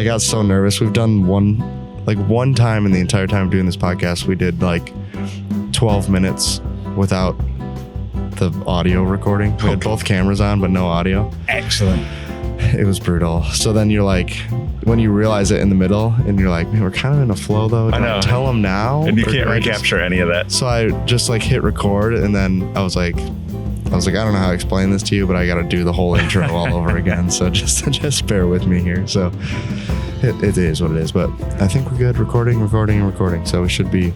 I got so nervous. We've done one time in the entire time of doing this podcast, we did like 12 minutes without the audio recording. We had both cameras on, but no audio. Excellent. It was brutal. So then you're like, when you realize it in the middle and you're like, man, we're kind of in a flow though. Do I tell them now? And you can't recapture any of that. So I just like hit record, and then I was like, I don't know how to explain this to you, but I got to do the whole intro all over again. So just bear with me here. So it is what it is, but I think we're good. Recording. So we should be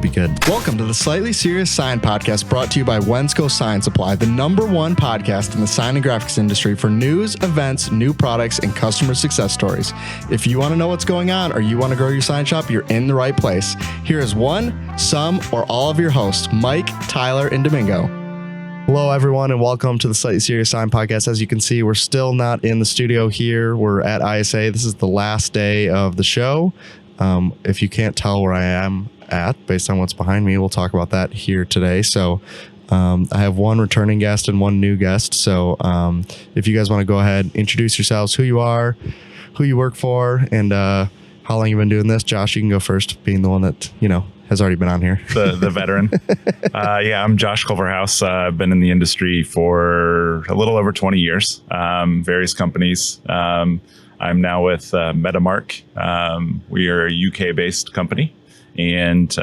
good. Welcome to the Slightly Serious Sign Podcast, brought to you by Wensco Sign Supply, the #1 podcast in the sign and graphics industry for news, events, new products, and customer success stories. If you want to know what's going on or you want to grow your sign shop, you're in the right place. Here is one, some, or all of your hosts, Mike, Tyler, and Domingo. Hello, everyone, and welcome to the Slightly Serious Sign Podcast. As you can see, we're still not in the studio here. We're at ISA. This is the last day of the show. If you can't tell where I am at based on what's behind me, we'll talk about that here today. So I have one returning guest and one new guest. So if you guys want to go ahead, introduce yourselves, who you are, who you work for, and how long you've been doing this. Josh, you can go first, being the one that, has already been on here. The veteran. I'm Josh Culverhouse. I've been in the industry for a little over 20 years, various companies. I'm now with Metamark. We are a UK-based company, and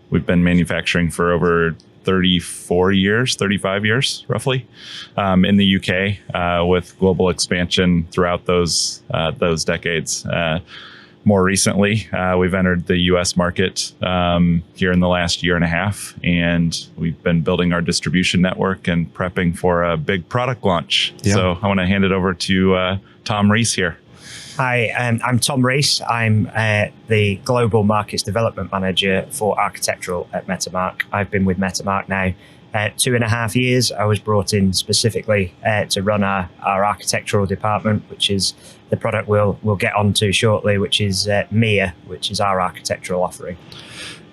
we've been manufacturing for over 35 years, roughly, in the UK, with global expansion throughout those decades. More recently, we've entered the U.S. market here in the last year and a half, and we've been building our distribution network and prepping for a big product launch. Yeah. So I want to hand it over to Tom Reece here. Hi, I'm Tom Reece. I'm the Global Markets Development Manager for Architectural at Metamark. I've been with Metamark now 2.5 years. I was brought in specifically to run our architectural department, which is the product we'll get onto shortly, which is MIA, which is our architectural offering.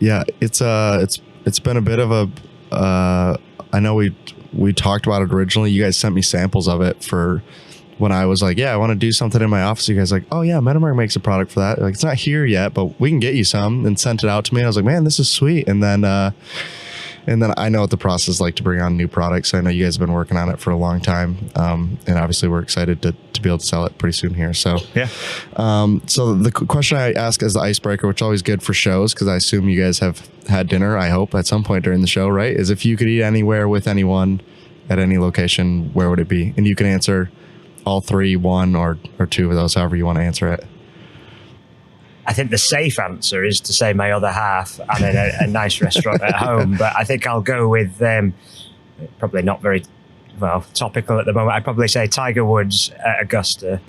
Yeah, it's been a bit of a. I know we talked about it originally. You guys sent me samples of it for when I was like, yeah, I want to do something in my office. You guys like, oh yeah, Metamark makes a product for that. Like, it's not here yet, but we can get you some, and sent it out to me. And I was like, man, this is sweet. And then I know what the process is like to bring on new products. I know you guys have been working on it for a long time. And obviously we're excited to be able to sell it pretty soon here. So, yeah. So the question I ask as the icebreaker, which is always good for shows, because I assume you guys have had dinner, I hope, at some point during the show, right? Is if you could eat anywhere with anyone at any location, where would it be? And you can answer all three, one or two of those, however you want to answer it. I think the safe answer is to say my other half and a nice restaurant at home. But I think I'll go with probably not very topical at the moment. I'd probably say Tiger Woods at Augusta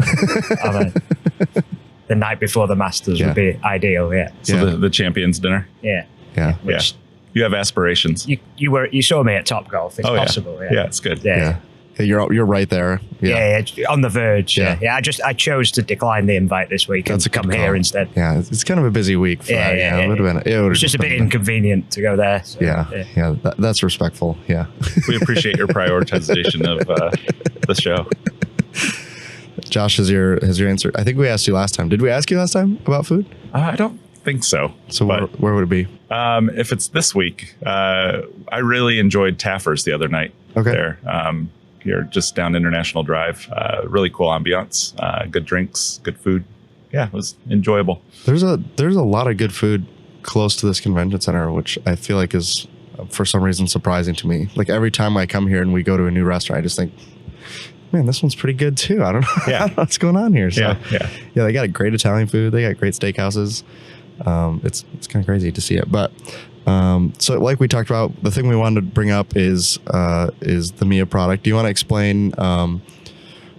the night before the Masters would be ideal. Yeah. So the champions dinner. Yeah. Yeah. Which, you have aspirations. You saw me at Topgolf. It's possible. Yeah. Yeah, it's good. Yeah. You're right there. Yeah, on the verge. Yeah. I chose to decline the invite this week and come here instead. Yeah, it's kind of a busy week. It would have been. It was just a bit inconvenient to go there. So, yeah. That's respectful. Yeah, we appreciate your prioritization of the show. Josh, has your answer? I think we asked you last time. Did we ask you last time about food? I don't think so. So where would it be? If it's this week, I really enjoyed Taffer's the other night. Okay. There. Here, just down International Drive. Really cool ambiance, good drinks, good food. Yeah, it was enjoyable. There's a lot of good food close to this convention center, which I feel like is for some reason surprising to me. Like every time I come here and we go to a new restaurant, I just think, man, this one's pretty good too. I don't know, I don't know what's going on here. So, yeah, they got a great Italian food. They got great steakhouses. It's kind of crazy to see it, but. So like we talked about, the thing we wanted to bring up is the MIA product. Do you want to explain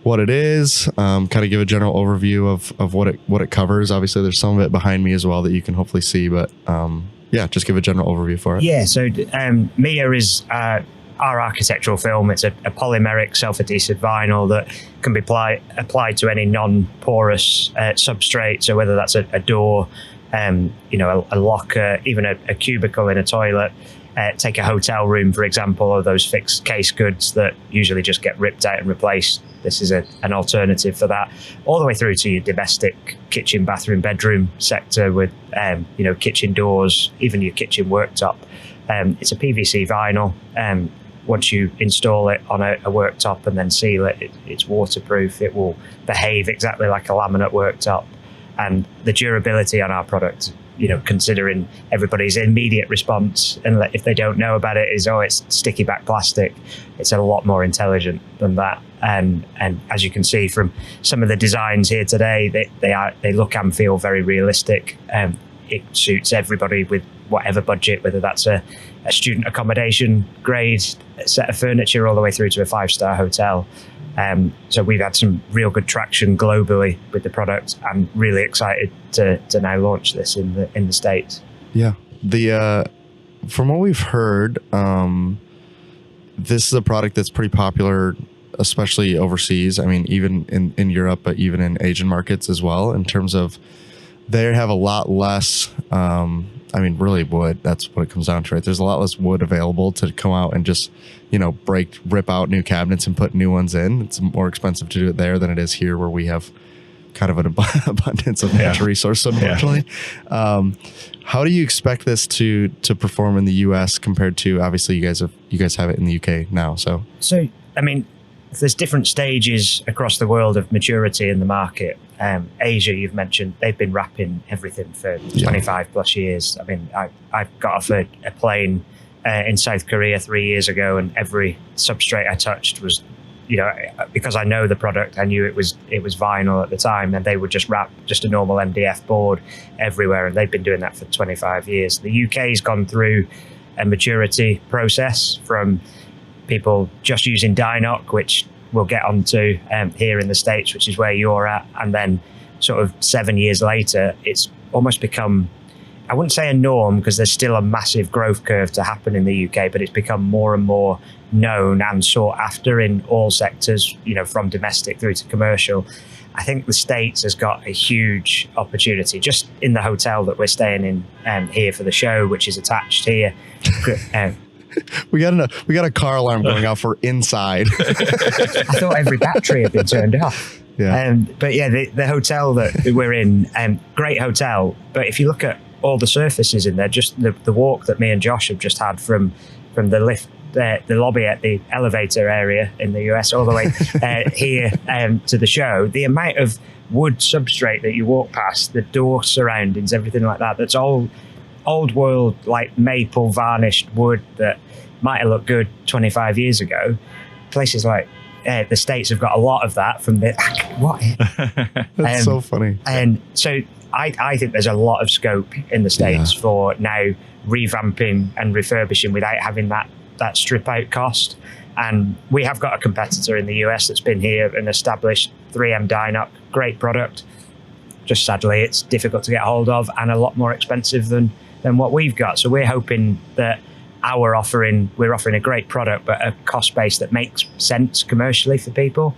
what it is, kind of give a general overview of what it covers? Obviously, there's some of it behind me as well that you can hopefully see, but just give a general overview for it. Yeah, so MIA is our architectural film. It's a polymeric self-adhesive vinyl that can be applied to any non-porous substrate. So whether that's a door, a locker, even a cubicle in a toilet, take a hotel room, for example, or those fixed case goods that usually just get ripped out and replaced this is an alternative for that, all the way through to your domestic kitchen, bathroom, bedroom sector with, kitchen doors, even your kitchen worktop. It's a PVC vinyl. Once you install it on a worktop and then seal it, it's waterproof. It will behave exactly like a laminate worktop. And the durability on our product, considering everybody's immediate response, and if they don't know about it, is, it's sticky back plastic. It's a lot more intelligent than that. And as you can see from some of the designs here today, they look and feel very realistic. It suits everybody with whatever budget, whether that's a student accommodation grade set of furniture all the way through to a 5-star hotel. So we've had some real good traction globally with the product. I'm really excited to now launch this in the States. Yeah. From what we've heard, this is a product that's pretty popular, especially overseas. I mean, even in Europe, but even in Asian markets as well, in terms of they have a lot less, really wood. That's what it comes down to, right? There's a lot less wood available to come out and just, rip out new cabinets and put new ones in. It's more expensive to do it there than it is here, where we have kind of an abundance of natural resources, unfortunately. Yeah. How do you expect this to perform in the US compared to, obviously you guys have it in the UK now? So there's different stages across the world of maturity in the market. Asia, you've mentioned, they've been wrapping everything for 25 plus years. I got off a plane in South Korea 3 years ago, and every substrate I touched was, because I know the product, I knew it was vinyl at the time, and they would just wrap just a normal MDF board everywhere, and they've been doing that for 25 years. The UK's gone through a maturity process from people just using Dynoc, which we'll get onto here in the States, which is where you're at. And then sort of 7 years later, it's almost become, I wouldn't say a norm, because there's still a massive growth curve to happen in the UK, but it's become more and more known and sought after in all sectors, from domestic through to commercial. I think the States has got a huge opportunity just in the hotel that we're staying in here for the show, which is attached here. We got a car alarm going off for inside. I thought every battery had been turned off. Yeah. The hotel that we're in, great hotel. But if you look at all the surfaces in there, just the walk that me and Josh have just had from the lift, the lobby at the elevator area in the US all the way here to the show, the amount of wood substrate that you walk past, the door surroundings, everything like that, that's all old world, like maple varnished wood that might have looked good 25 years ago. Places like the States have got a lot of that from the what? That's so funny. And so I think there's a lot of scope in the States for now revamping and refurbishing without having that strip out cost. And we have got a competitor in the US that's been here and established, 3M Dynoc, great product. Just sadly, it's difficult to get hold of and a lot more expensive than what we've got. So we're hoping that we're offering a great product, but a cost base that makes sense commercially for people,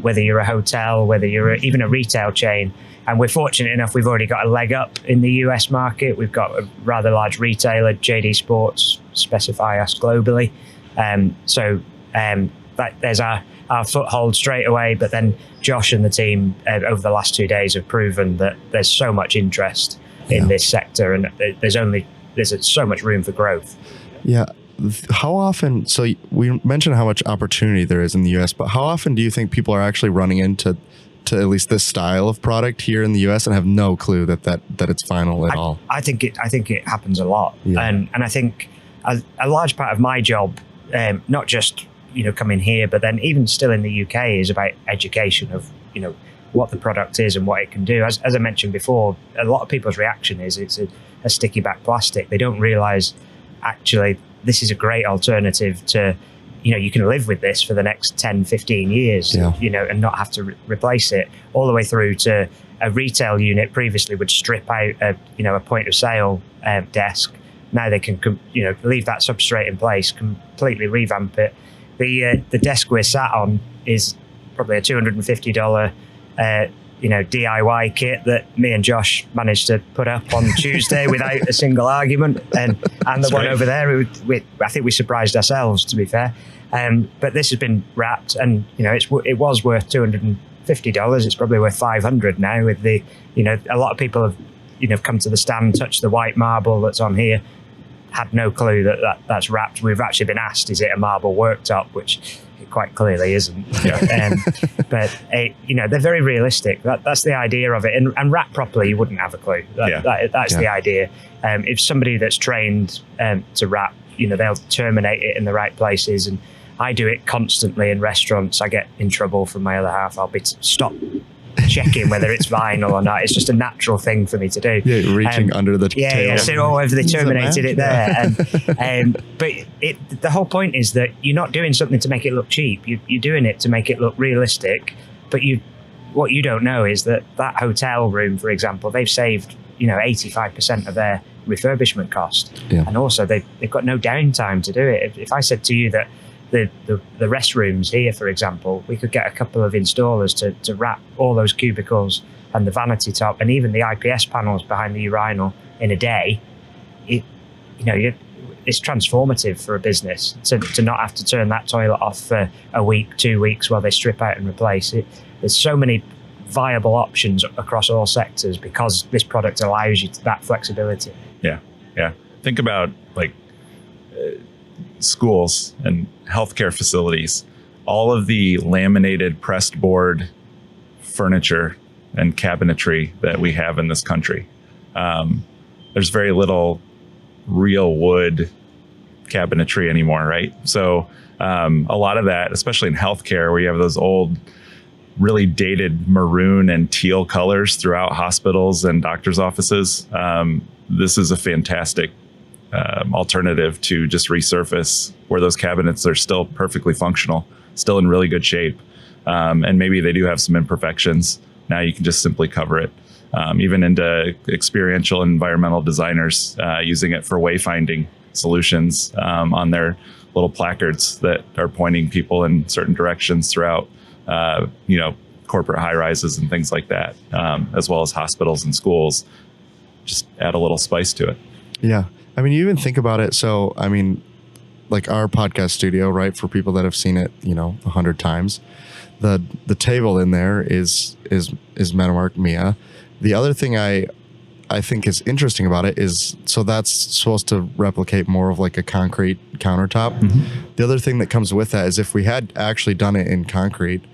whether you're a hotel, whether you're even a retail chain. And we're fortunate enough, we've already got a leg up in the US market. We've got a rather large retailer, JD Sports, specify us globally. There's our foothold straight away. But then Josh and the team over the last 2 days have proven that there's so much interest in this sector, and there's so much room for growth. Yeah. How often, so we mentioned how much opportunity there is in the US, but how often do you think people are actually running into at least this style of product here in the US and have no clue that it's vinyl at all? I think it happens a lot. Yeah. And I think a large part of my job, not just, coming here, but then even still in the UK, is about education of, what the product is and what it can do. As I mentioned before, a lot of people's reaction is it's a sticky back plastic. They don't realize actually this is a great alternative to, you can live with this for the next 10, 15 years, and not have to replace it, all the way through to a retail unit previously would strip out a point of sale desk. Now they can, leave that substrate in place, completely revamp it. The desk we're sat on is probably a $250 DIY kit that me and Josh managed to put up on Tuesday without a single argument, and the one over there, I think we surprised ourselves, to be fair. But this has been wrapped, and it was worth $250. It's probably worth $500 now. With the a lot of people have come to the stand, touched the white marble that's on here, had no clue that's wrapped. We've actually been asked, is it a marble worktop, which it quite clearly isn't. But they're very realistic. That's the idea of it. And wrapped properly, you wouldn't have a clue. That's the idea. If somebody that's trained to wrap, they'll terminate it in the right places. And I do it constantly in restaurants. I get in trouble from my other half. I'll be stop checking whether it's vinyl or not. It's just a natural thing for me to do. Yeah, reaching under the table. So have they terminated it there? But the whole point is that you're not doing something to make it look cheap. You're doing it to make it look realistic. But what you don't know is that hotel room, for example, they've saved 85% of their refurbishment cost, and also they've got no downtime to do it. If I said to you that the restrooms here, for example, we could get a couple of installers to wrap all those cubicles and the vanity top and even the IPS panels behind the urinal in a day, it's transformative for a business to not have to turn that toilet off for a week, 2 weeks while they strip out and replace it. There's so many viable options across all sectors because this product allows you that flexibility. Yeah. Think about schools and healthcare facilities, all of the laminated pressed board furniture and cabinetry that we have in this country. There's very little real wood cabinetry anymore, right? So a lot of that, especially in healthcare, where you have those old, really dated maroon and teal colors throughout hospitals and doctors' offices, this is a fantastic alternative to just resurface where those cabinets are still perfectly functional, still in really good shape. And maybe they do have some imperfections. Now you can just simply cover it. Even into experiential and environmental designers using it for wayfinding solutions on their little placards that are pointing people in certain directions throughout, corporate high rises and things like that, as well as hospitals and schools. Just add a little spice to it. Yeah. I mean, you even think about it. So, I mean, like our podcast studio, right? For people that have seen it, 100 times, the table in there is Metamark Mia. The other thing I think is interesting about it is, so that's supposed to replicate more of like a concrete countertop. Mm-hmm. The other thing that comes with that is if we had actually done it in concrete,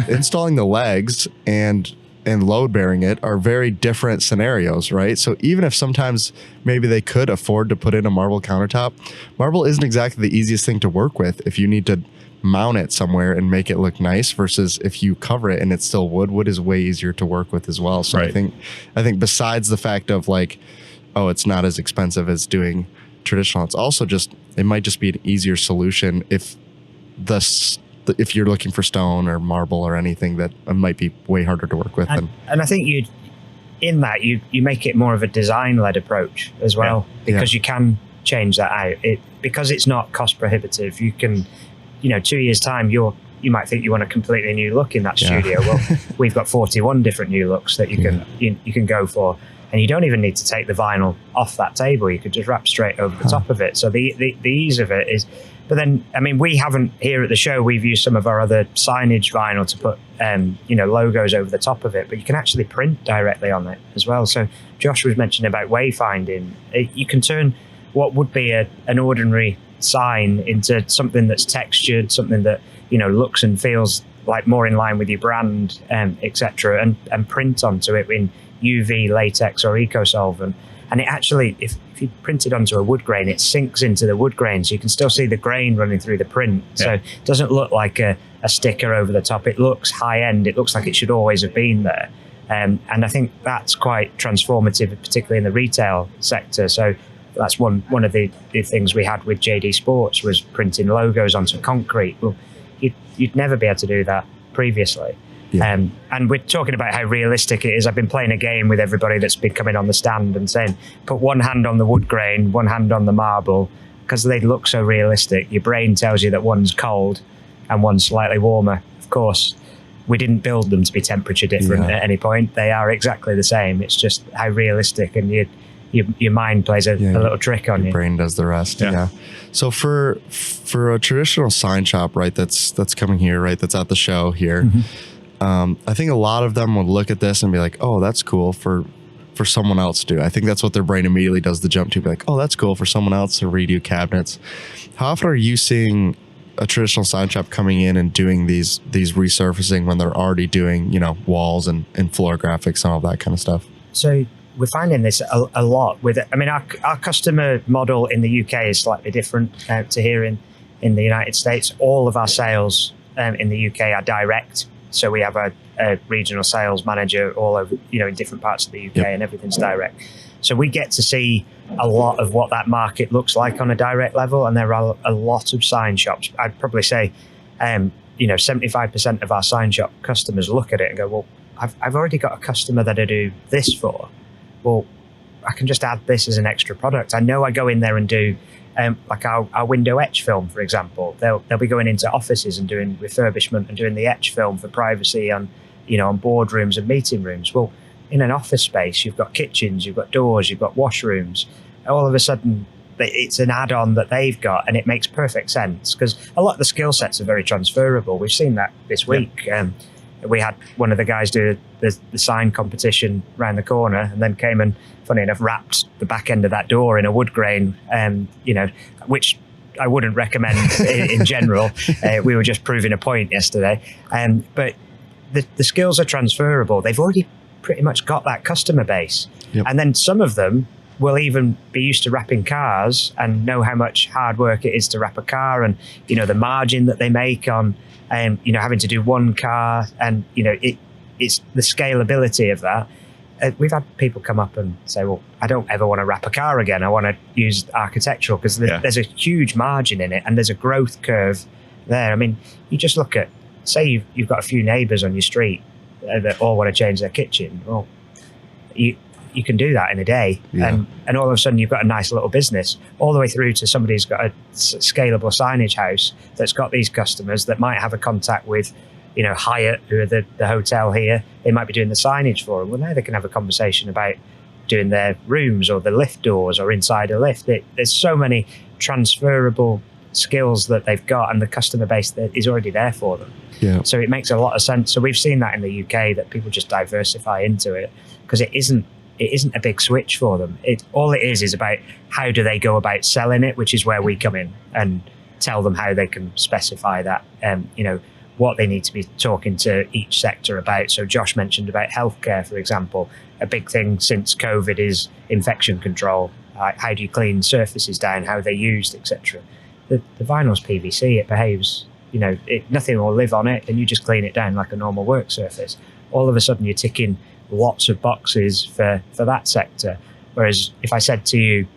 installing the legs and load bearing it are very different scenarios, right? So even if sometimes maybe they could afford to put in a marble countertop, marble isn't exactly the easiest thing to work with if you need to mount it somewhere and make it look nice versus if you cover it and it's still wood is way easier to work with as well. So right. I think besides the fact of like, oh, it's not as expensive as doing traditional, it's also just, it might just be an easier solution if you're looking for stone or marble or anything that might be way harder to work with. And I think you make it more of a design-led approach as well, because you can change that out. Because it's not cost prohibitive, you can, 2 years time, you might think you want a completely new look in that studio. Well, we've got 41 different new looks that you can go for. And you don't even need to take the vinyl off that table. You could just wrap straight over the top of it. So the ease of it is... But then, I mean, we haven't here at the show, we've used some of our other signage vinyl to put, logos over the top of it, but you can actually print directly on it as well. So Josh was mentioning about wayfinding. You can turn what would be an ordinary sign into something that's textured, something that, looks and feels like more in line with your brand, etc., and print onto it in UV, latex, or eco-solvent. And it actually, if you print it onto a wood grain, it sinks into the wood grain, so you can still see the grain running through the print. Yeah. So it doesn't look like a sticker over the top. It looks high-end. It looks like it should always have been there. And I think that's quite transformative, particularly in the retail sector. So that's one of the things we had with JD Sports was printing logos onto concrete. Well, you'd never be able to do that previously. Yeah. And we're talking about how realistic it is. I've been playing a game with everybody that's been coming on the stand and saying, put one hand on the wood grain, one hand on the marble, because they look so realistic. Your brain tells you that one's cold and one's slightly warmer. Of course, we didn't build them to be temperature different at any point. They are exactly the same. It's just how realistic, and your mind plays a little trick on you. Your brain does the rest. Yeah. So for a traditional sign shop, right, that's coming here, right, that's at the show here, I think a lot of them would look at this and be like, oh, that's cool for someone else to do. I think that's what their brain immediately does the jump to, be like, oh, that's cool for someone else to redo cabinets. How often are you seeing a traditional sign shop coming in and doing these resurfacing when they're already doing, walls and floor graphics and all that kind of stuff? So we're finding this a lot with it. I mean, our customer model in the UK is slightly different to here in the United States. All of our sales in the UK are direct. So we have a regional sales manager all over, in different parts of the UK, and everything's direct. So we get to see a lot of what that market looks like on a direct level. And there are a lot of sign shops. I'd probably say, 75% of our sign shop customers look at it and go, well, I've already got a customer that I do this for. Well, I can just add this as an extra product. I know I go in there and do like our window etch film, for example. They'll be going into offices and doing refurbishment and doing the etch film for privacy on boardrooms and meeting rooms. Well, in an office space, you've got kitchens, you've got doors, you've got washrooms. All of a sudden, it's an add-on that they've got, and it makes perfect sense because a lot of the skill sets are very transferable. We've seen that this week. We had one of the guys do the sign competition around the corner, and then came and, funny enough, wrapped the back end of that door in a wood grain, which I wouldn't recommend in general. We were just proving a point yesterday. But the skills are transferable. They've already pretty much got that customer base. Yep. And then some of them will even be used to wrapping cars and know how much hard work it is to wrap a car, and the margin that they make on having to do one car, and it's the scalability of that. We've had people come up and say, well, I don't ever want to wrap a car again. I want to use architectural because there's a huge margin in it, and there's a growth curve there. I mean, you just look at, say you've got a few neighbours on your street that all want to change their kitchen. Well, you can do that in a day, and all of a sudden you've got a nice little business, all the way through to somebody who's got a scalable signage house that's got these customers that might have a contact with Hyatt, who are the hotel here. They might be doing the signage for them. Well, now they can have a conversation about doing their rooms or the lift doors or inside a lift. There's so many transferable skills that they've got, and the customer base that is already there for them. So it makes a lot of sense. So we've seen that in the UK, that people just diversify into it because it isn't a big switch for them. All it is about how do they go about selling it, which is where we come in and tell them how they can specify that, what they need to be talking to each sector about. So Josh mentioned about healthcare, for example. A big thing since COVID is infection control. How do you clean surfaces down, how they're used, etc. The vinyl's PVC, it behaves, nothing will live on it, and you just clean it down like a normal work surface. All of a sudden you're ticking lots of boxes for that sector. Whereas if I said to you,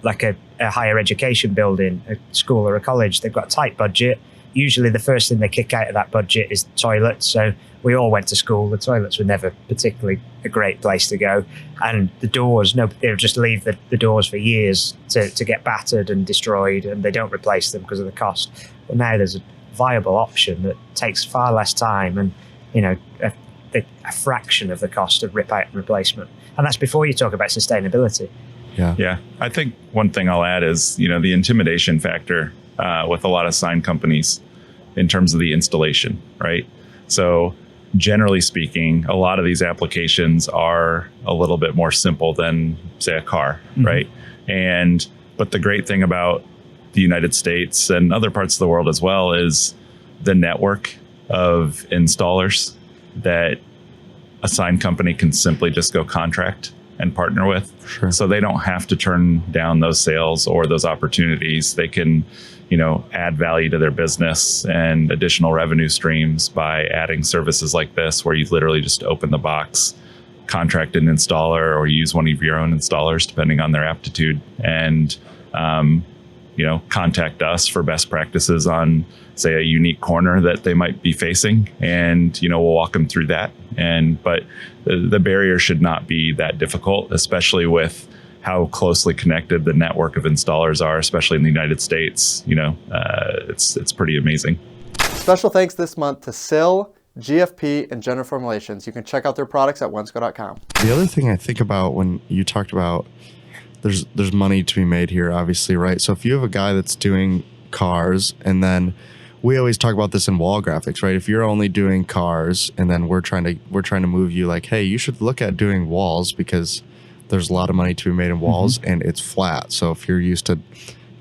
like a higher education building, a school or a college, they've got a tight budget. Usually the first thing they kick out of that budget is toilets. So we all went to school. The toilets were never particularly a great place to go. And the doors, they'll just leave the doors for years to get battered and destroyed, and they don't replace them because of the cost. But now there's a viable option that takes far less time and, a fraction of the cost of rip out and replacement. And that's before you talk about sustainability. Yeah. I think one thing I'll add is, the intimidation factor with a lot of sign companies in terms of the installation, right? So generally speaking, a lot of these applications are a little bit more simple than, say, a car, right? But the great thing about the United States and other parts of the world as well is the network of installers that a sign company can simply just go contract and partner with. Sure. So they don't have to turn down those sales or those opportunities. They can, add value to their business and additional revenue streams by adding services like this, where you literally just open the box, contract an installer, or use one of your own installers, depending on their aptitude, and contact us for best practices on, say, a unique corner that they might be facing, and we'll walk them through that. But the barrier should not be that difficult, especially with how closely connected the network of installers are, especially in the United States. It's pretty amazing. Special thanks this month to Sil GFP, and gender formulations. You can check out their products at Wensco.com. The other thing I think about when you talked about there's money to be made here, obviously, right? So if you have a guy that's doing cars, and then we always talk about this in wall graphics, right? If you're only doing cars, and then we're trying to move you like, hey, you should look at doing walls because there's a lot of money to be made in walls, and it's flat. So if you're used to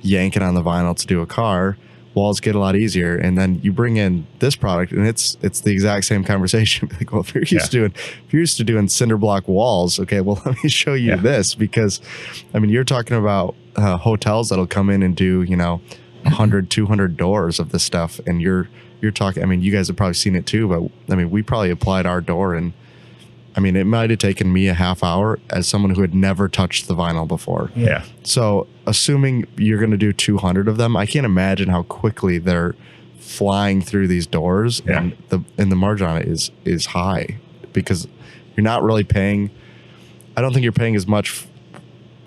yanking on the vinyl to do a car, walls get a lot easier. And then you bring in this product, and it's the exact same conversation. Like, well, if you're used to doing cinder block walls, okay, well, let me show you this, because I mean, you're talking about hotels that'll come in and do 100, 200 doors of this stuff, and you're talking. I mean, you guys have probably seen it too, but I mean, we probably applied our door, and I mean, it might have taken me a half hour as someone who had never touched the vinyl before. Yeah. So assuming you're going to do 200 of them, I can't imagine how quickly they're flying through these doors, and the margin on it is high, because you're not really paying. I don't think you're paying as much.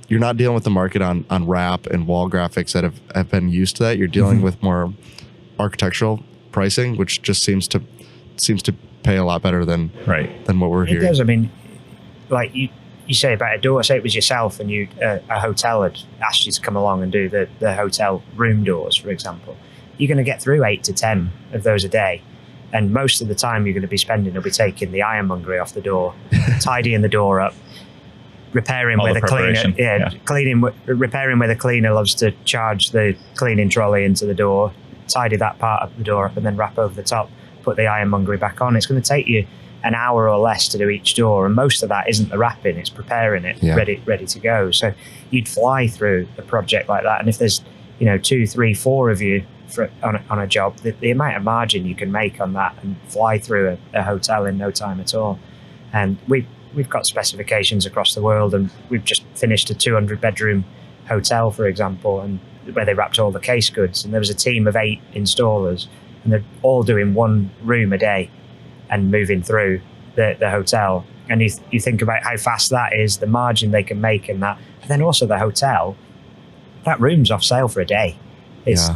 You're not dealing with the market on wrap and wall graphics that have been used to that. You're dealing with more architectural pricing, which just seems to pay a lot better than what we're hearing. It does. I mean, like you say about a door, say it was yourself and a hotel had asked you to come along and do the hotel room doors, for example. You're going to get through 8 to 10 of those a day. And most of the time you're going to be spending will be taking the ironmongery off the door, tidying the door up, repairing where the cleaner, repairing where the cleaner loves to charge the cleaning trolley into the door, tidy that part of the door up, and then wrap over the top, put the ironmongery back on. It's going to take you an hour or less to do each door, and most of that isn't the wrapping, it's preparing it ready to go. So you'd fly through a project like that, and if there's 2, 3, 4 of you on a job, the amount of margin you can make on that and fly through a hotel in no time at all. And we've got specifications across the world, and we've just finished a 200 bedroom hotel, for example, and where they wrapped all the case goods, and there was a team of 8 installers, and they're all doing one room a day and moving through the hotel. And you think about how fast that is, the margin they can make in that. And then also the hotel, that room's off sale for a day. It's,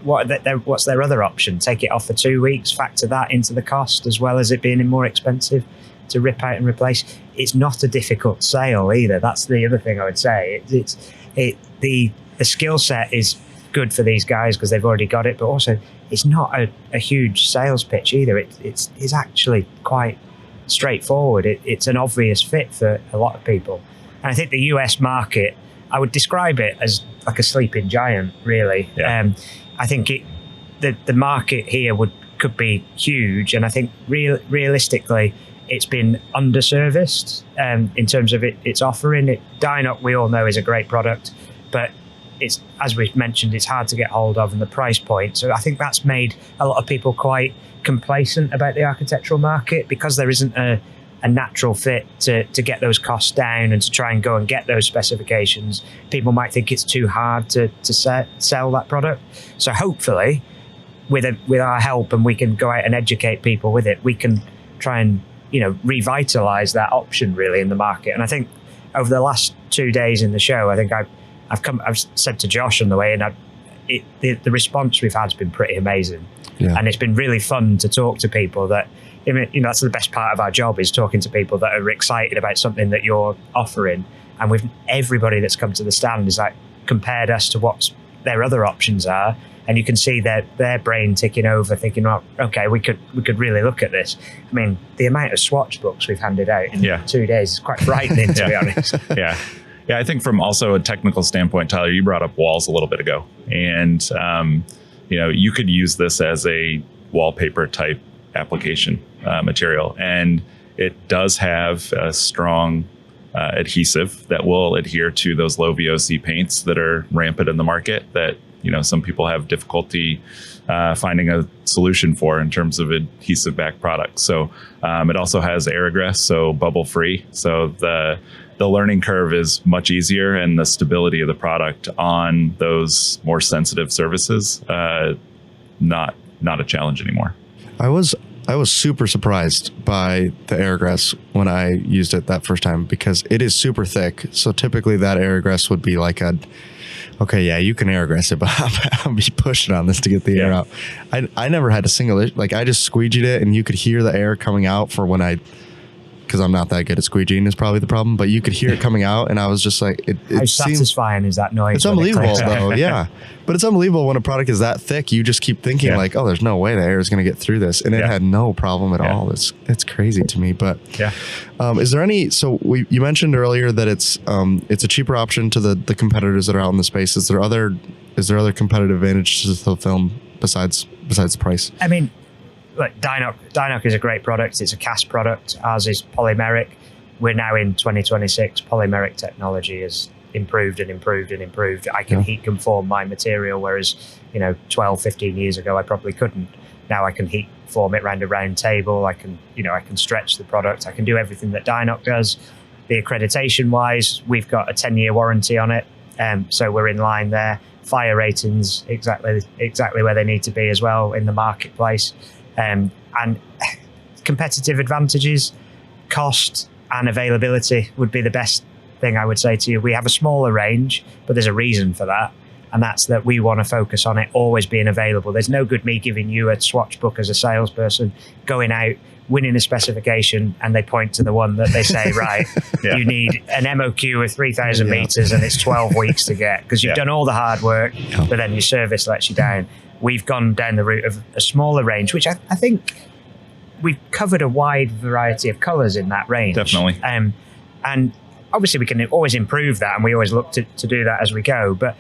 what's their other option? Take it off for 2 weeks, factor that into the cost, as well as it being more expensive to rip out and replace. It's not a difficult sale either. That's the other thing I would say. The skill set is good for these guys because they've already got it, but also it's not a huge sales pitch either. It's actually quite straightforward. It's an obvious fit for a lot of people. And I think the US market, I would describe it as like a sleeping giant, really. Yeah. I think the market here could be huge, and I think realistically it's been underserviced in terms of its offering. Dynoc, we all know, is a great product, but it's, as we've mentioned, it's hard to get hold of, and the price point. So I think that's made a lot of people quite complacent about the architectural market, because there isn't a natural fit to get those costs down and to try and go and get those specifications. People might think it's too hard to sell that product. So hopefully with our help, and we can go out and educate people with it, we can try and revitalize that option really in the market. And I think over the last 2 days in the show, I think I've said to Josh on the way, and the response we've had has been pretty amazing. Yeah. And it's been really fun to talk to people that, that's the best part of our job, is talking to people that are excited about something that you're offering. And with everybody that's come to the stand is like compared us to what their other options are. And you can see their brain ticking over, thinking, oh, okay, we could really look at this. I mean, the amount of swatch books we've handed out in 2 days is quite frightening, to be honest. Yeah. I think from also a technical standpoint, Tyler, you brought up walls a little bit ago. And, you could use this as a wallpaper type application material. And it does have a strong adhesive that will adhere to those low VOC paints that are rampant in the market that, some people have difficulty finding a solution for in terms of adhesive back products. So it also has air egress, so bubble free. So the learning curve is much easier, and the stability of the product on those more sensitive surfaces, not a challenge anymore. I was super surprised by the air egress when I used it that first time, because it is super thick. So typically that air egress would be like Okay, yeah, you can air aggressive, but I'll be pushing on this to get the air out. I never had a single issue. Like, I just squeegeed it, and you could hear the air coming out for when because I'm not that good at squeegeeing is probably the problem, but you could hear it coming out, and I was just like, how satisfying is that noise? It's unbelievable, though, yeah. But it's unbelievable when a product is that thick, you just keep thinking like, oh, there's no way the air is going to get through this, and it had no problem at all. It's crazy to me, but is there any, so you mentioned earlier that it's a cheaper option to the competitors that are out in the space. Is there other competitive advantages to the film besides the price? I mean, look, Dynoc is a great product. It's a cast product. Ours is polymeric. We're now in 2026. Polymeric technology has improved and improved and improved. I can heat conform my material, whereas 12, 15 years ago I probably couldn't. Now I can heat form it around a round table. I can stretch the product. I can do everything that Dynoc does. The accreditation wise, we've got a 10-year warranty on it, so we're in line there. Fire ratings exactly where they need to be as well in the marketplace. And competitive advantages, cost and availability would be the best thing I would say to you. We have a smaller range, but there's a reason for that. And that's that we want to focus on it always being available. There's no good me giving you a swatch book as a salesperson, going out, winning a specification, and they point to the one that they say, right, you need an MOQ of 3,000 meters and it's 12 weeks to get, because you've done all the hard work, but then your service lets you down. We've gone down the route of a smaller range, which I think we've covered a wide variety of colours in that range. Definitely. And obviously we can always improve that, and we always look to do that as we go. But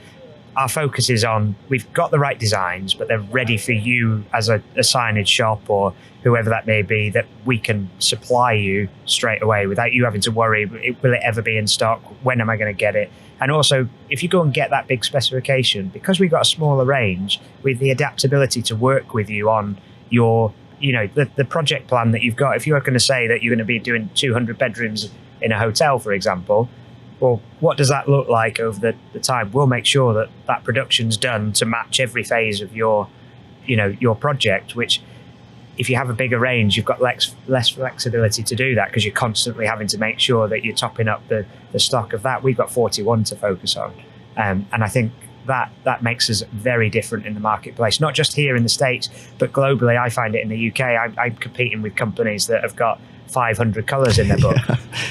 our focus is on, we've got the right designs, but they're ready for you as a signage shop or whoever that may be, that we can supply you straight away without you having to worry, will it ever be in stock? When am I going to get it? And also, if you go and get that big specification, because we've got a smaller range, with the adaptability to work with you on your, the project plan that you've got. If you're going to say that you're going to be doing 200 bedrooms in a hotel, for example, well, what does that look like over the time? We'll make sure that that production's done to match every phase of your project, which, if you have a bigger range, you've got less flexibility to do that, because you're constantly having to make sure that you're topping up the stock of that. We've got 41 to focus on. And I think that makes us very different in the marketplace, not just here in the States, but globally. I find it in the UK. I'm competing with companies that have got 500 colours in their book.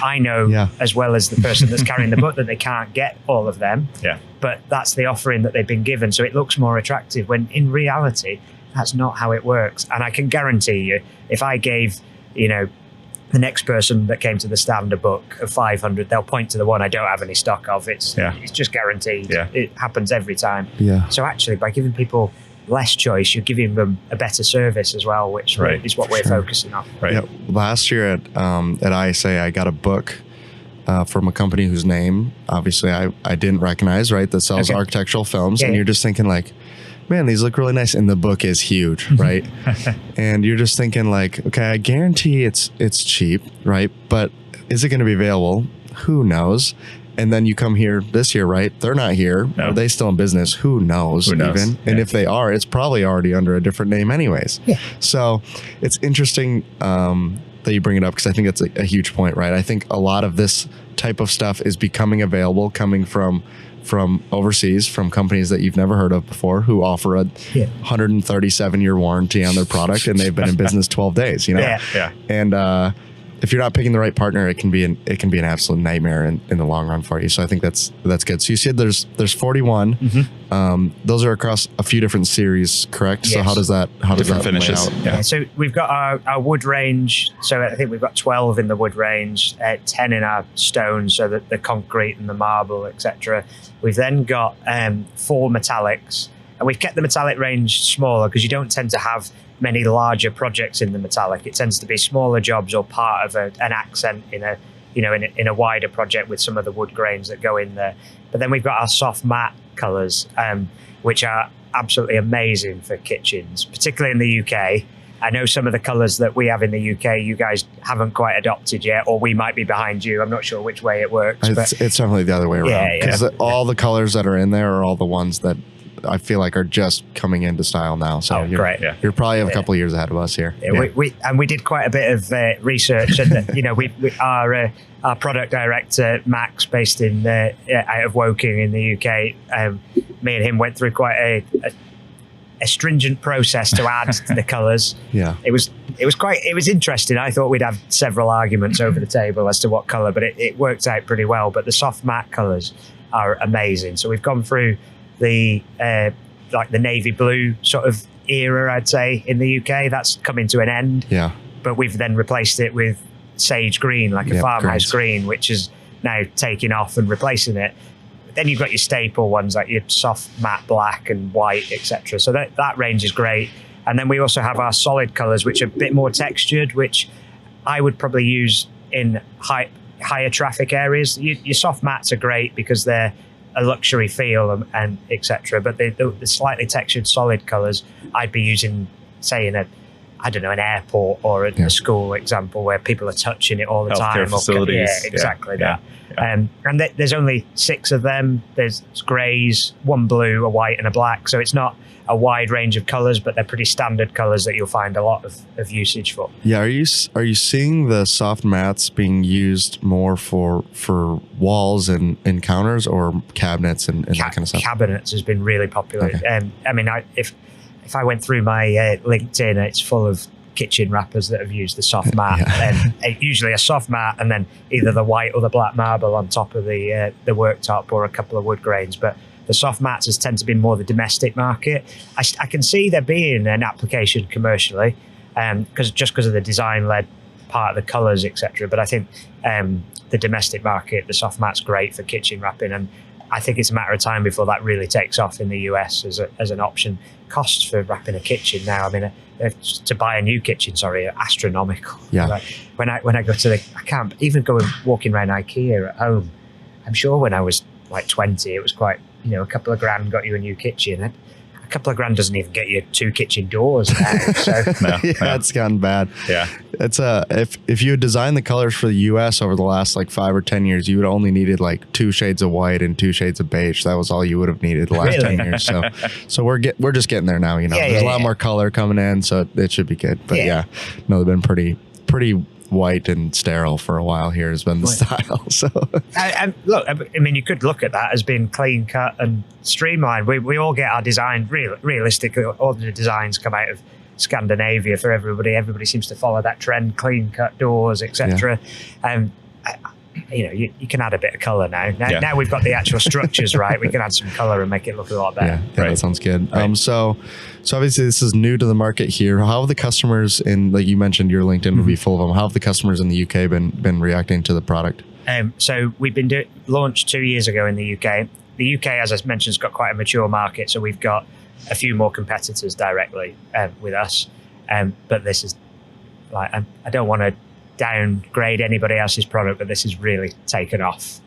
I know as well as the person that's carrying the book that they can't get all of them, but that's the offering that they've been given. So it looks more attractive, when in reality, that's not how it works. And I can guarantee you, if I gave, the next person that came to the stand a book of 500, they'll point to the one I don't have any stock of. It's just guaranteed. It happens every time. So actually, by giving people less choice, you're giving them a better service as well, which is what we're focusing on. Last year at ISA, I got a book from a company whose name, obviously, I didn't recognize, that sells architectural films. And you're just thinking like, man, these look really nice. And the book is huge, right? And you're just thinking like, okay, I guarantee it's cheap, right? But is it going to be available? Who knows? And then you come here this year, right? They're not here. No. Are they still in business? Who knows? Even? And if they are, it's probably already under a different name anyways. So it's interesting that you bring it up, because I think it's a huge point, right? I think a lot of this type of stuff is becoming available, coming from overseas, from companies that you've never heard of before, who offer a 137-year warranty on their product, and they've been in business 12 days, And if you're not picking the right partner, it can be an absolute nightmare in the long run for you. So I think that's good. So you said there's 41. Those are across a few different series, correct? Yes. So how does that finishes? So we've got our wood range. So I think we've got 12 in the wood range, 10 in our stone, so that the concrete and the marble, etc. We've then got 4 metallics, and we've kept the metallic range smaller because you don't tend to have many larger projects in the metallic. It tends to be smaller jobs or part of an accent in a wider project with some of the wood grains that go in there. But then we've got our soft matte colours, which are absolutely amazing for kitchens, particularly in the UK. I know some of the colours that we have in the UK, you guys haven't quite adopted yet, or we might be behind you. I'm not sure which way it works. It's definitely the other way around. Because all the colours that are in there are all the ones that I feel like are just coming into style now. So you're, great. You're probably a couple of years ahead of us here. Yeah. We did quite a bit of research, and our product director Max, based in out of Woking in the UK, me and him went through quite a stringent process to add the colours. Yeah, it was interesting. I thought we'd have several arguments over the table as to what colour, but it worked out pretty well. But the soft matte colours are amazing. So we've gone through the like the navy blue sort of era, I'd say, in the UK. That's coming to an end. Yeah, but we've then replaced it with sage green, like a farmhouse green, which is now taking off and replacing it. Then you've got your staple ones like your soft matte black and white, etc. So that range is great. And then we also have our solid colours, which are a bit more textured, which I would probably use in higher traffic areas. Your soft mattes are great because they're a luxury feel and etc. But the slightly textured solid colours, I'd be using, say, in an airport or a school example where people are touching it all the time. Facilities. Yeah, exactly that. And there's only 6 of them. There's greys, 1 blue, a white, and a black. So it's not a wide range of colours, but they're pretty standard colours that you'll find a lot of usage for. Yeah, are you seeing the soft mattes being used more for walls and counters or cabinets and that kind of stuff? Cabinets has been really popular. Okay. I mean, if I went through my LinkedIn, it's full of kitchen wrappers that have used the soft matte, and usually a soft matte, and then either the white or the black marble on top of the worktop or a couple of wood grains. But the soft mattes has tend to be more the domestic market. I can see there being an application commercially, because of the design-led part of the colours, etc. But I think the domestic market, the soft matte's great for kitchen wrapping, and I think it's a matter of time before that really takes off in the US as an option. Costs for wrapping a kitchen now, I mean, to buy a new kitchen, are astronomical. Yeah. Like when I go to I can't even go walking around IKEA at home. I'm sure when I was like 20, it was quite, a couple of grand got you a new kitchen. And a couple of grand doesn't even get you 2 kitchen doors now. So it's gotten bad. Yeah. It's if you had designed the colors for the US over the last like 5 or 10 years, you would only needed like 2 shades of white and 2 shades of beige. That was all you would have needed the last 10 years. So we're just getting there now, There's a lot more color coming in, so it should be good. But they've been pretty white and sterile for a while here has been the style. So and look, I mean, you could look at that as being clean cut and streamlined. We all get our design realistically. All the designs come out of Scandinavia for everybody. Everybody seems to follow that trend: clean cut doors, etc. You can add a bit of color now. Now we've got the actual structures right. We can add some color and make it look a lot better. Yeah, that sounds good. Right. So obviously this is new to the market here. How have the customers like you mentioned, your LinkedIn would be full of them. How have the customers in the UK been reacting to the product? So we've been launched 2 years ago in the UK. The UK, as I mentioned, has got quite a mature market. So we've got a few more competitors directly with us. But this is like, I don't want to downgrade anybody else's product, but this has really taken off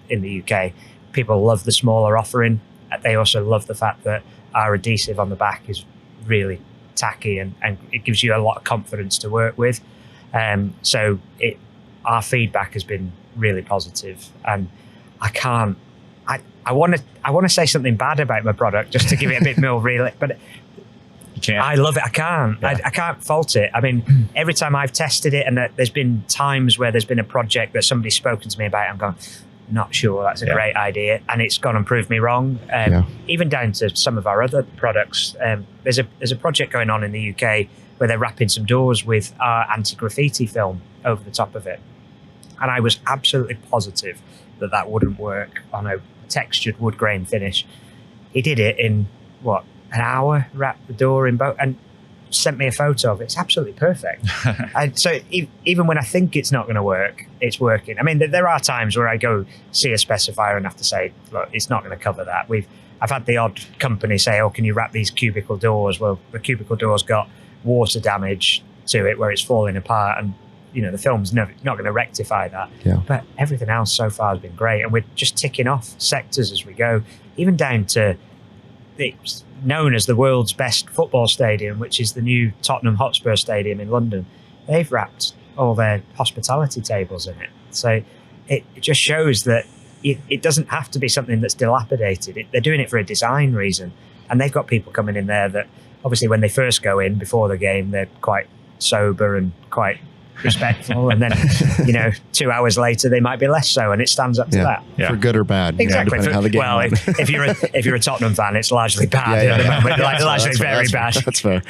in the UK. People love the smaller offering. They also love the fact that our adhesive on the back is really tacky and it gives you a lot of confidence to work with. So our feedback has been really positive, and I want to say something bad about my product just to give it a bit more real, but I love it. I can't. Yeah. I can't fault it. I mean, every time I've tested it, and there's been times where there's been a project that somebody's spoken to me about, I'm going, not sure that's a great idea, and it's gone and proved me wrong. Even down to some of our other products. There's a project going on in the UK where they're wrapping some doors with our anti-graffiti film over the top of it, and I was absolutely positive that wouldn't work on a textured wood grain finish. He did it in an hour, wrapped the door in both, and sent me a photo of it. It's absolutely perfect. So even when I think it's not going to work, it's working. I mean, there are times where I go see a specifier and have to say, look, it's not going to cover that. I've had the odd company say, oh, can you wrap these cubicle doors? Well, the cubicle door's got water damage to it where it's falling apart, and the film's not going to rectify that. But everything else so far has been great, and we're just ticking off sectors as we go, even down to it's known as the world's best football stadium, which is the new Tottenham Hotspur Stadium in London. They've wrapped all their hospitality tables in it. So it just shows that it doesn't have to be something that's dilapidated. They're doing it for a design reason. And they've got people coming in there that obviously when they first go in before the game, they're quite sober and quite respectful. And then, 2 hours later, they might be less so. And it stands up to that. Yeah. For good or bad. Exactly. How the game well, if you're a Tottenham fan, it's largely bad at the moment. Largely very bad. That's fair.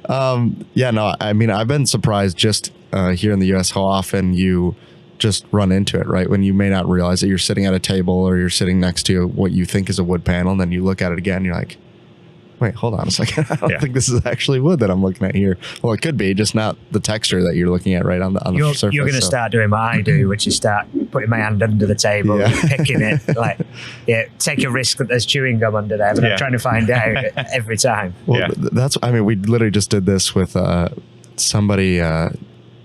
I mean, I've been surprised just here in the US how often you just run into it, right? When you may not realize that you're sitting at a table or you're sitting next to what you think is a wood panel, and then you look at it again, and you're like, wait, hold on a second. I don't think this is actually wood that I'm looking at here. Well, it could be, just not the texture that you're looking at right on the surface. You're going to start doing what I do, which is start putting my hand under the table, picking it, take a risk that there's chewing gum under there, but I'm trying to find out every time. Well, we literally just did this with somebody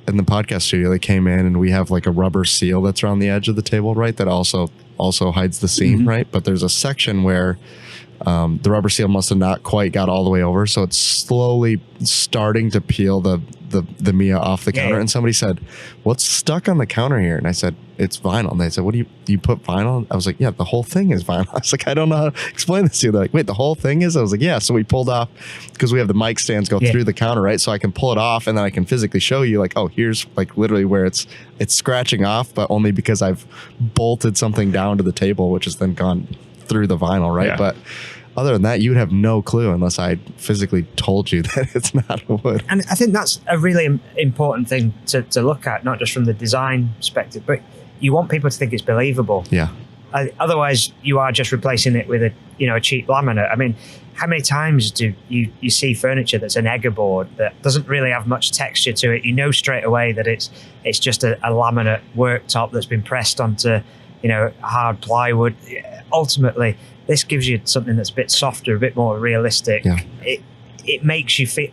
in the podcast studio. They came in, and we have like a rubber seal that's around the edge of the table, right? That also hides the seam, right? But there's a section where the rubber seal must have not quite got all the way over, so it's slowly starting to peel the Mia off the counter. And somebody said, "What's stuck on the counter here?" And I said, "It's vinyl." And they said, "What do you put vinyl?" I was like, "Yeah, the whole thing is vinyl." I was like, "I don't know how to explain this to you." They're like, "Wait, the whole thing is?" I was like, "Yeah." So we pulled off, because we have the mic stands go through the counter, right? So I can pull it off, and then I can physically show you, like, oh, here's like literally where it's scratching off, but only because I've bolted something down to the table, which has then gone through the vinyl, right? But other than that, you'd have no clue unless I physically told you that it's not wood. And I think that's a really important thing to look at, not just from the design perspective, but you want people to think it's believable. Yeah. Otherwise, you are just replacing it with a cheap laminate. I mean, how many times do you see furniture that's an egger board that doesn't really have much texture to it? You know straight away that it's just a laminate worktop that's been pressed onto hard plywood. Ultimately, this gives you something that's a bit softer, a bit more realistic. Yeah. It makes you feel.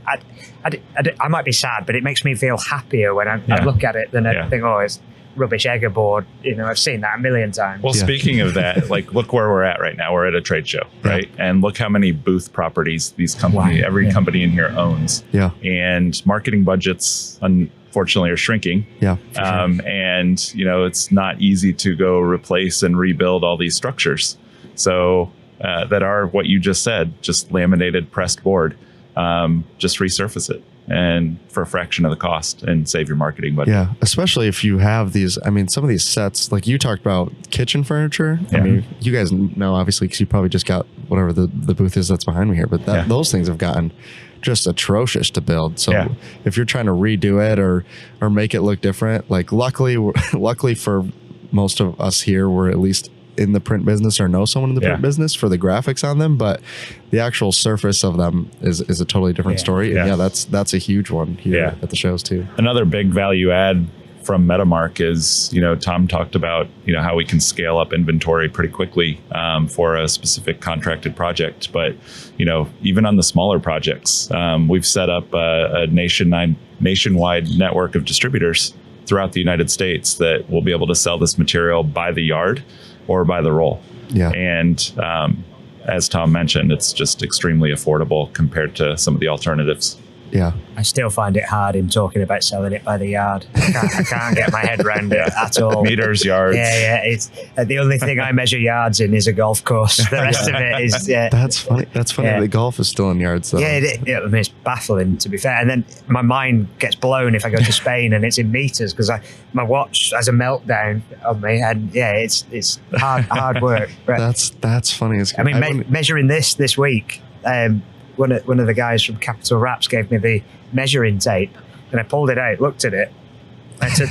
I might be sad, but it makes me feel happier when I look at it than I think, oh, it's rubbish egger board. I've seen that a million times. Well, speaking of that, like, look where we're at right now. We're at a trade show, right? And look how many booth properties these companies, every company in here owns. Yeah. And marketing budgets, unfortunately, are shrinking. Yeah. And it's not easy to go replace and rebuild all these structures. So that are what you just said, just laminated pressed board. Just resurface it, and for a fraction of the cost, and save your marketing budget. Yeah, especially if you have these. I mean, some of these sets, like you talked about kitchen furniture. I mean, you guys know obviously, because you probably just got whatever the booth is that's behind me here. But those things have gotten just atrocious to build. So if you're trying to redo it or make it look different, like luckily for most of us here, we're at least in the print business or know someone in the print business for the graphics on them, but the actual surface of them is a totally different story. And that's a huge one here at the shows too. Another big value add from Metamark is, Tom talked about, how we can scale up inventory pretty quickly for a specific contracted project. But, even on the smaller projects, we've set up a nationwide network of distributors throughout the United States that will be able to sell this material by the yard or by the roll. Yeah. And as Tom mentioned, it's just extremely affordable compared to some of the alternatives. Yeah. I still find it hard in talking about selling it by the yard. I can't get my head around it at all. Meters, yards. Yeah. It's the only thing I measure yards in is a golf course. The rest of it is. That's funny. The golf is still in yards though. Yeah, I mean, it's baffling, to be fair. And then my mind gets blown if I go to Spain and it's in meters, because my watch has a meltdown on me, and it's hard work. That's funny. I mean, measuring this week. One of the guys from Capital Wraps gave me the measuring tape, and I pulled it out, looked at it, and said,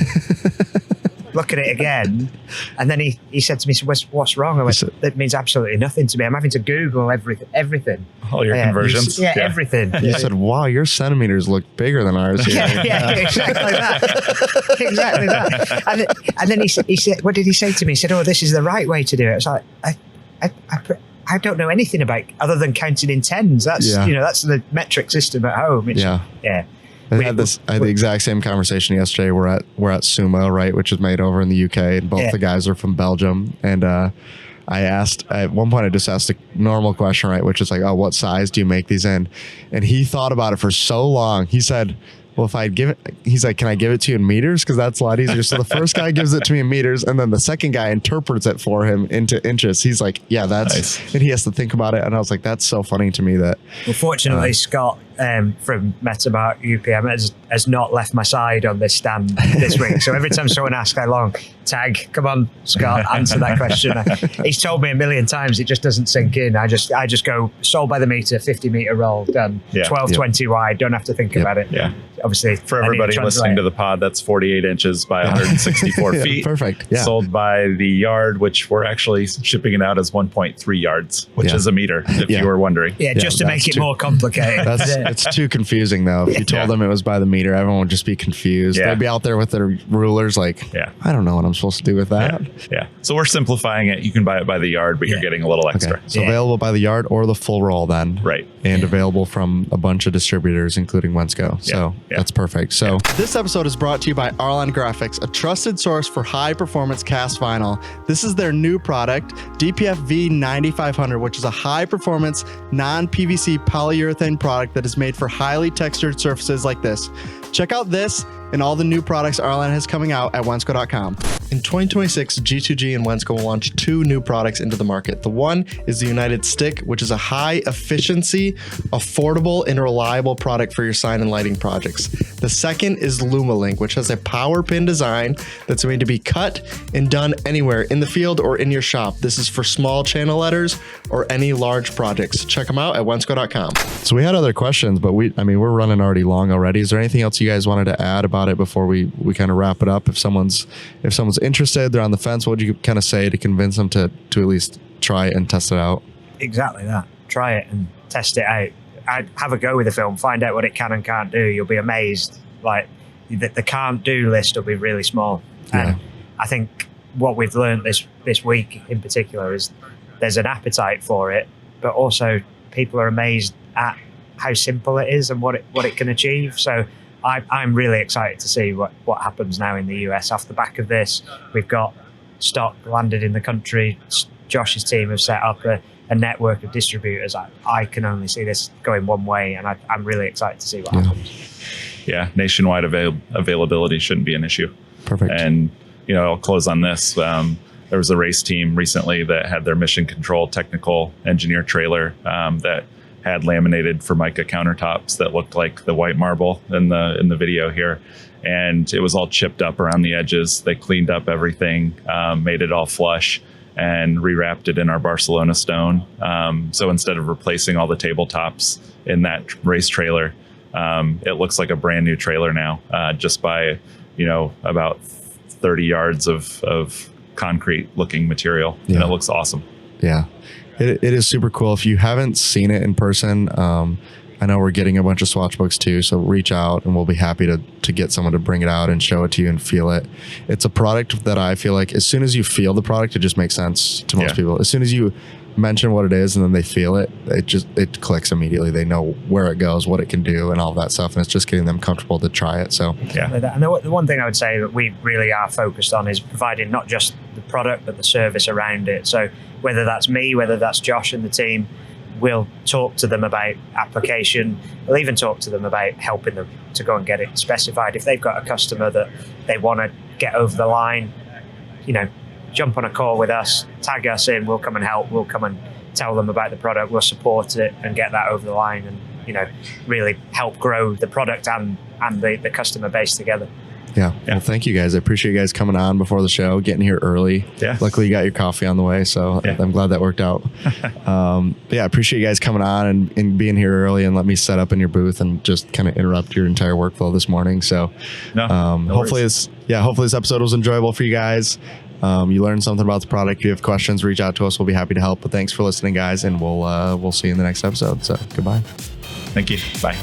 look at it again. And then he said to me, what's wrong? I went, that means absolutely nothing to me. I'm having to Google everything. All your conversions? Everything. You said, wow, your centimeters look bigger than ours here. Yeah, exactly that. Exactly that. And then he said, what did he say to me? He said, oh, this is the right way to do it. It's like, I don't know anything about other than counting in tens. That's that's the metric system at home. I had the exact same conversation yesterday. We're at Sumo, right, which is made over in the UK, and both the guys are from Belgium. And I asked at one point, I just asked a normal question, right, which is like, oh, what size do you make these in? And he thought about it for so long. He said, well, if I'd give it, he's like, can I give it to you in meters? Because that's a lot easier. So the first guy gives it to me in meters, and then the second guy interprets it for him into inches. He's like, yeah, that's, nice. And he has to think about it. And I was like, that's so funny to me that. Well, fortunately, Scott from Metamark UPM has not left my side on this stand this week. So every time someone asks how long, tag, come on, Scott, answer that question. He's told me a million times, it just doesn't sink in. I just go sold by the meter, 50 meter roll, done, 12, 20 wide, don't have to think about it. Yeah. Obviously, for everybody listening to the pod, that's 48 inches by 164 feet. Perfect. Yeah. Sold by the yard, which we're actually shipping it out as 1.3 yards, which is a meter, if you were wondering. Yeah, just to make it more complicated. It's too confusing, though. If you told them it was by the meter, everyone would just be confused. They'd be out there with their rulers like, I don't know what I'm supposed to do with that. Yeah. So we're simplifying it. You can buy it by the yard, but you're getting a little extra. Okay. So available by the yard or the full roll then. Right. And available from a bunch of distributors, including Wensco. So that's perfect. So this episode is brought to you by Arlon Graphics, a trusted source for high performance cast vinyl. This is their new product, DPF V9500, which is a high performance non-PVC polyurethane product that is made for highly textured surfaces like this. Check out this and all the new products Arlon has coming out at Wensco.com. In 2026, G2G and Wensco will launch 2 new products into the market. The one is the United Stick, which is a high efficiency, affordable, and reliable product for your sign and lighting projects. The second is LumaLink, which has a power pin design that's made to be cut and done anywhere in the field or in your shop. This is for small channel letters or any large projects. Check them out at Wensco.com. So we had other questions, but we're running already long already. Is there anything else you guys wanted to add about it before we kind of wrap it up? If someone's interested, they're on the fence, what would you kind of say to convince them to at least try it and test it out? Exactly that. Try it and test it out. I'd have a go with the film, find out what it can and can't do. You'll be amazed. Like the can't do list will be really small. And I think what we've learned this week in particular is there's an appetite for it, but also people are amazed at how simple it is and what it can achieve. So I'm really excited to see what happens now in the US off the back of this. We've got stock landed in the country. Josh's team have set up a network of distributors. I can only see this going one way, and I'm really excited to see what happens. Yeah, nationwide availability shouldn't be an issue. Perfect. And I'll close on this. There was a race team recently that had their mission control technical engineer trailer that had laminated Formica countertops that looked like the white marble in the video here. And it was all chipped up around the edges. They cleaned up everything, made it all flush, and rewrapped it in our Barcelona stone. So instead of replacing all the tabletops in that race trailer, it looks like a brand new trailer now, just by, about 30 yards of concrete looking material. And it looks awesome. Yeah. It is super cool. If you haven't seen it in person, I know we're getting a bunch of swatch books too, so reach out and we'll be happy to get someone to bring it out and show it to you and feel it. It's a product that I feel like as soon as you feel the product, it just makes sense to most people. As soon as you mention what it is and then they feel it, it clicks immediately. They know where it goes, what it can do, and all of that stuff, and it's just getting them comfortable to try it. So and the one thing I would say that we really are focused on is providing not just the product but the service around it. So whether that's me, whether that's Josh and the team, we'll talk to them about application. We'll even talk to them about helping them to go and get it specified. If they've got a customer that they want to get over the line, jump on a call with us, tag us in, we'll come and help. We'll come and tell them about the product. We'll support it and get that over the line and, really help grow the product and the customer base together. Yeah. Well, thank you guys. I appreciate you guys coming on before the show, getting here early. Yeah. Luckily you got your coffee on the way, so I'm glad that worked out. I appreciate you guys coming on and being here early and let me set up in your booth and just kind of interrupt your entire workflow this morning. So hopefully this episode was enjoyable for you guys. You learned something about the product. If you have questions, reach out to us. We'll be happy to help. But thanks for listening, guys, and we'll see you in the next episode. So goodbye. Thank you. Bye.